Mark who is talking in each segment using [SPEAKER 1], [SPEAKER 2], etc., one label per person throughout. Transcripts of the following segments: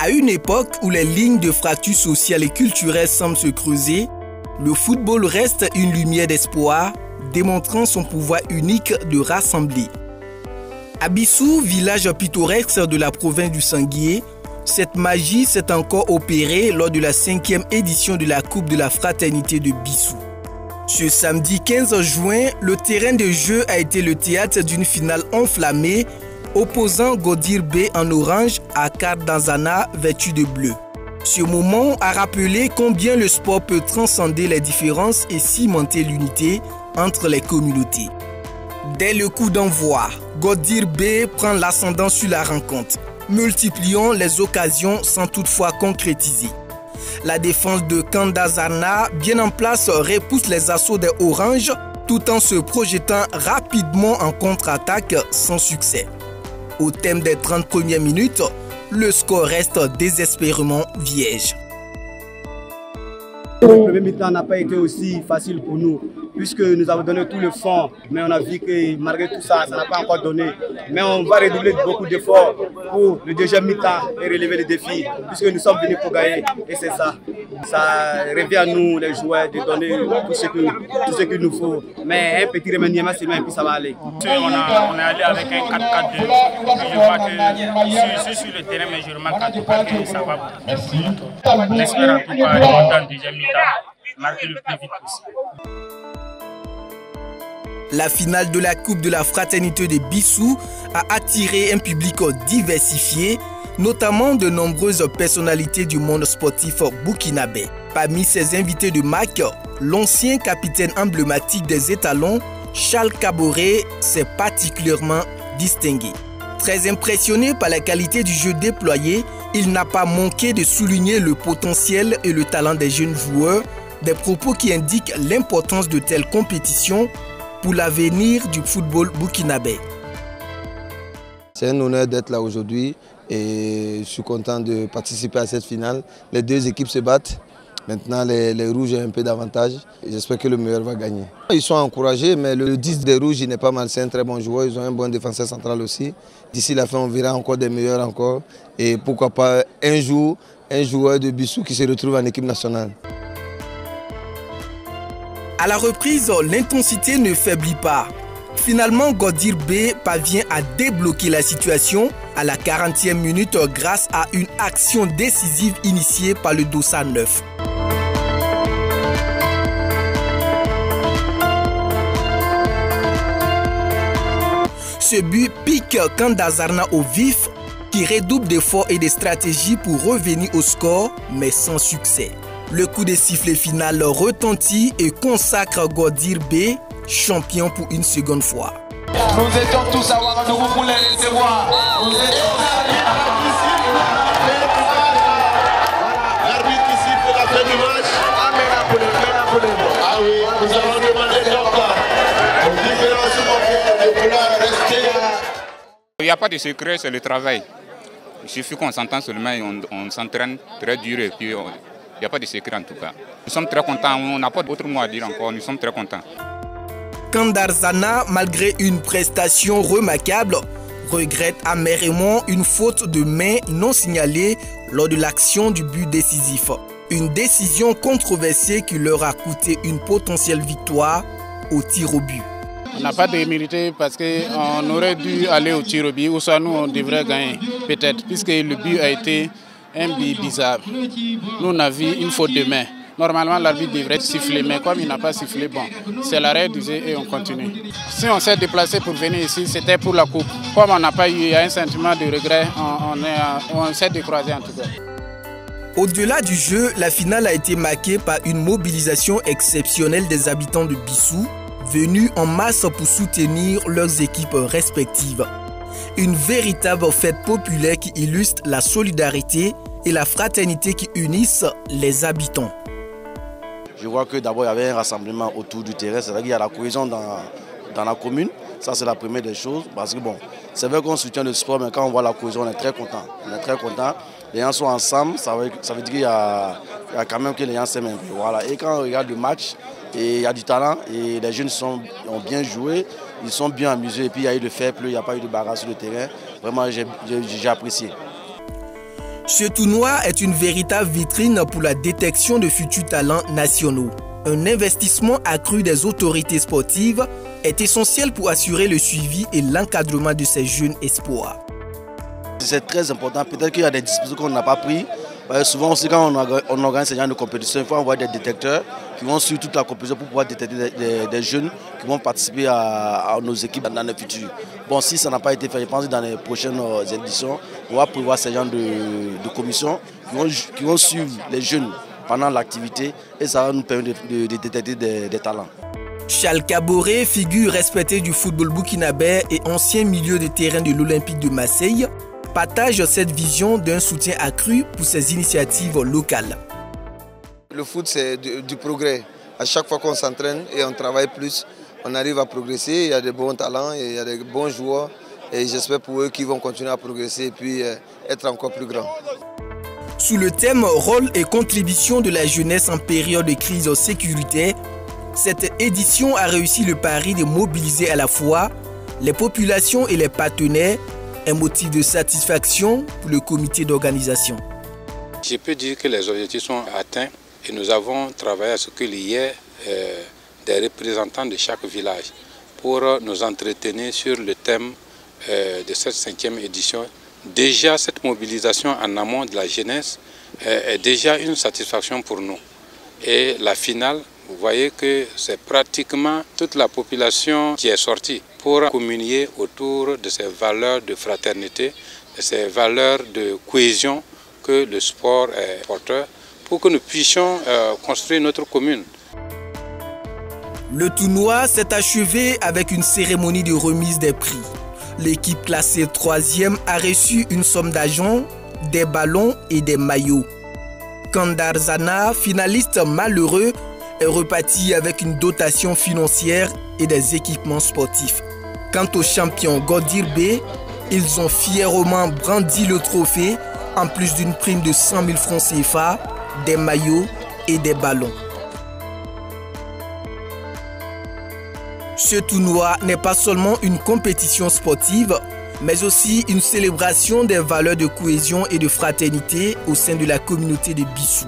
[SPEAKER 1] À une époque où les lignes de fracture sociale et culturelle semblent se creuser, le football reste une lumière d'espoir, démontrant son pouvoir unique de rassembler. À Bissou, village pittoresque de la province du Sanguier, cette magie s'est encore opérée lors de la 5e édition de la Coupe de la Fraternité de Bissou. Ce samedi 15 juin, le terrain de jeu a été le théâtre d'une finale enflammée opposant Godir B en orange à Cardanzana vêtu de bleu. Ce moment a rappelé combien le sport peut transcender les différences et cimenter l'unité entre les communautés. Dès le coup d'envoi, Godir B prend l'ascendant sur la rencontre, multipliant les occasions sans toutefois concrétiser. La défense de Kandazana, bien en place, repousse les assauts des Oranges tout en se projetant rapidement en contre-attaque sans succès. Au thème des 30 premières minutes, le score reste désespérément vierge.
[SPEAKER 2] Le premier mi-temps n'a pas été aussi facile pour nous, puisque nous avons donné tout le fond, mais on a vu que malgré tout ça, ça n'a pas encore donné. Mais on va redoubler beaucoup d'efforts pour le deuxième mi-temps et relever les défis, puisque nous sommes venus pour gagner. Et c'est ça. Ça revient à nous, les joueurs, de donner tout ce qu'il nous faut. Mais un petit remaniement seulement et puis ça va aller.
[SPEAKER 3] On est allé avec un 4-4-2. Je vois que je suis sur le terrain, mais je remarque en tout cas que ça va. On espère en tout cas remonter en deuxième mi-temps, marquer le plus vite possible.
[SPEAKER 1] La finale de la Coupe de la Fraternité de Bissou a attiré un public diversifié, notamment de nombreuses personnalités du monde sportif burkinabé. Parmi ses invités de marque, l'ancien capitaine emblématique des étalons, Charles Caboret, s'est particulièrement distingué. Très impressionné par la qualité du jeu déployé, il n'a pas manqué de souligner le potentiel et le talent des jeunes joueurs, des propos qui indiquent l'importance de telles compétitions pour l'avenir du football burkinabé.
[SPEAKER 4] C'est un honneur d'être là aujourd'hui et je suis content de participer à cette finale. Les deux équipes se battent. Maintenant, les rouges ont un peu d'avantage. J'espère que le meilleur va gagner. Ils sont encouragés, mais le 10 des rouges, il n'est pas mal. C'est un très bon joueur. Ils ont un bon défenseur central aussi. D'ici la fin, on verra encore des meilleurs encore. Et pourquoi pas un jour, un joueur de Bissou qui se retrouve en équipe nationale.
[SPEAKER 1] À la reprise, l'intensité ne faiblit pas. Finalement, Godir B parvient à débloquer la situation à la 40e minute grâce à une action décisive initiée par le Dossa 9. Ce but pique Kandazana au vif, qui redouble d'efforts et de stratégies pour revenir au score, mais sans succès. Le coup de sifflet final retentit et consacre Godir B champion pour une seconde fois.
[SPEAKER 5] Nous étions tous à Ouagadougou pour les recevoir. L'arbitre ici pour la fin du match. Ah oui, nous avons demandé donc différents de vouloir rester.
[SPEAKER 6] Il n'y a pas de secret, c'est le travail. Il suffit qu'on s'entende seulement et on s'entraîne très dur et puis il n'y a pas de secret en tout cas. Nous sommes très contents, on n'a pas d'autre mot à dire encore, nous sommes très contents.
[SPEAKER 1] Kandazana, malgré une prestation remarquable, regrette amèrement une faute de main non signalée lors de l'action du but décisif. Une décision controversée qui leur a coûté une potentielle victoire au tir au but.
[SPEAKER 3] On n'a pas démérité parce qu'on aurait dû aller au tir au but, ou soit nous on devrait gagner, peut-être, puisque le but a été un but bizarre. Nous on a vu une faute de main. Normalement l'arbitre devrait siffler, mais comme il n'a pas sifflé, bon, c'est l'arrêt du jeu et on continue. Si on s'est déplacé pour venir ici, c'était pour la coupe. Comme on n'a pas eu, il y a un sentiment de regret, on s'est décroisé en tout cas.
[SPEAKER 1] Au-delà du jeu, la finale a été marquée par une mobilisation exceptionnelle des habitants de Bissou, venus en masse pour soutenir leurs équipes respectives. Une véritable fête populaire qui illustre la solidarité et la fraternité qui unissent les habitants.
[SPEAKER 7] Je vois que d'abord il y avait un rassemblement autour du terrain, c'est-à-dire qu'il y a la cohésion dans la commune. Ça c'est la première des choses, parce que bon, c'est vrai qu'on soutient le sport, mais quand on voit la cohésion, on est très content. On est très content. Les gens sont ensemble, ça veut dire qu'il y a quand même que les gens s'aiment un peu. Voilà. Et quand on regarde le match, et il y a du talent, et les jeunes ont bien joué, ils sont bien amusés, et puis il y a eu de fair play, il n'y a pas eu de bagarre sur le terrain. Vraiment, j'ai apprécié.
[SPEAKER 1] Ce tournoi est une véritable vitrine pour la détection de futurs talents nationaux. Un investissement accru des autorités sportives est essentiel pour assurer le suivi et l'encadrement de ces jeunes espoirs.
[SPEAKER 7] C'est très important. Peut-être qu'il y a des dispositions qu'on n'a pas prises. Souvent aussi quand on organise ce genre de compétition, il faut envoyer des détecteurs qui vont suivre toute la compétition pour pouvoir détecter des jeunes qui vont participer à nos équipes dans le futur. Bon, si ça n'a pas été fait, je pense que dans les prochaines éditions, on va prévoir ce genre de commissions qui vont suivre les jeunes pendant l'activité et ça va nous permettre de détecter des talents.
[SPEAKER 1] Charles Caboret, figure respectée du football burkinabé et ancien milieu de terrain de l'Olympique de Marseille, partage cette vision d'un soutien accru pour ces initiatives locales.
[SPEAKER 4] Le foot, c'est du progrès. À chaque fois qu'on s'entraîne et on travaille plus, on arrive à progresser. Il y a de bons talents, il y a de bons joueurs. Et j'espère pour eux qu'ils vont continuer à progresser et puis être encore plus grands.
[SPEAKER 1] Sous le thème « Rôle et contribution de la jeunesse en période de crise sécuritaire », cette édition a réussi le pari de mobiliser à la fois les populations et les partenaires, un motif de satisfaction pour le comité d'organisation.
[SPEAKER 8] Je peux dire que les objectifs sont atteints et nous avons travaillé à ce qu'il y ait des représentants de chaque village pour nous entretenir sur le thème de cette 5e édition. Déjà, cette mobilisation en amont de la jeunesse est déjà une satisfaction pour nous. Et la finale, vous voyez que c'est pratiquement toute la population qui est sortie pour communier autour de ces valeurs de fraternité, de ces valeurs de cohésion que le sport est porteur, pour que nous puissions construire notre commune.
[SPEAKER 1] Le tournoi s'est achevé avec une cérémonie de remise des prix. L'équipe classée 3e a reçu une somme d'argent, des ballons et des maillots. Kandarzana, finaliste malheureux, est reparti avec une dotation financière et des équipements sportifs. Quant aux champions Godir B, ils ont fièrement brandi le trophée en plus d'une prime de 100 000 francs CFA, des maillots et des ballons. Ce tournoi n'est pas seulement une compétition sportive, mais aussi une célébration des valeurs de cohésion et de fraternité au sein de la communauté de Bissou.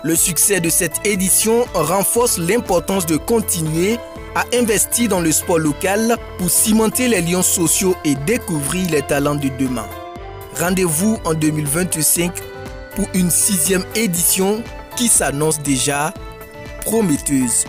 [SPEAKER 1] Le succès de cette édition renforce l'importance de continuer à investir dans le sport local pour cimenter les liens sociaux et découvrir les talents de demain. Rendez-vous en 2025 pour une 6e édition qui s'annonce déjà prometteuse.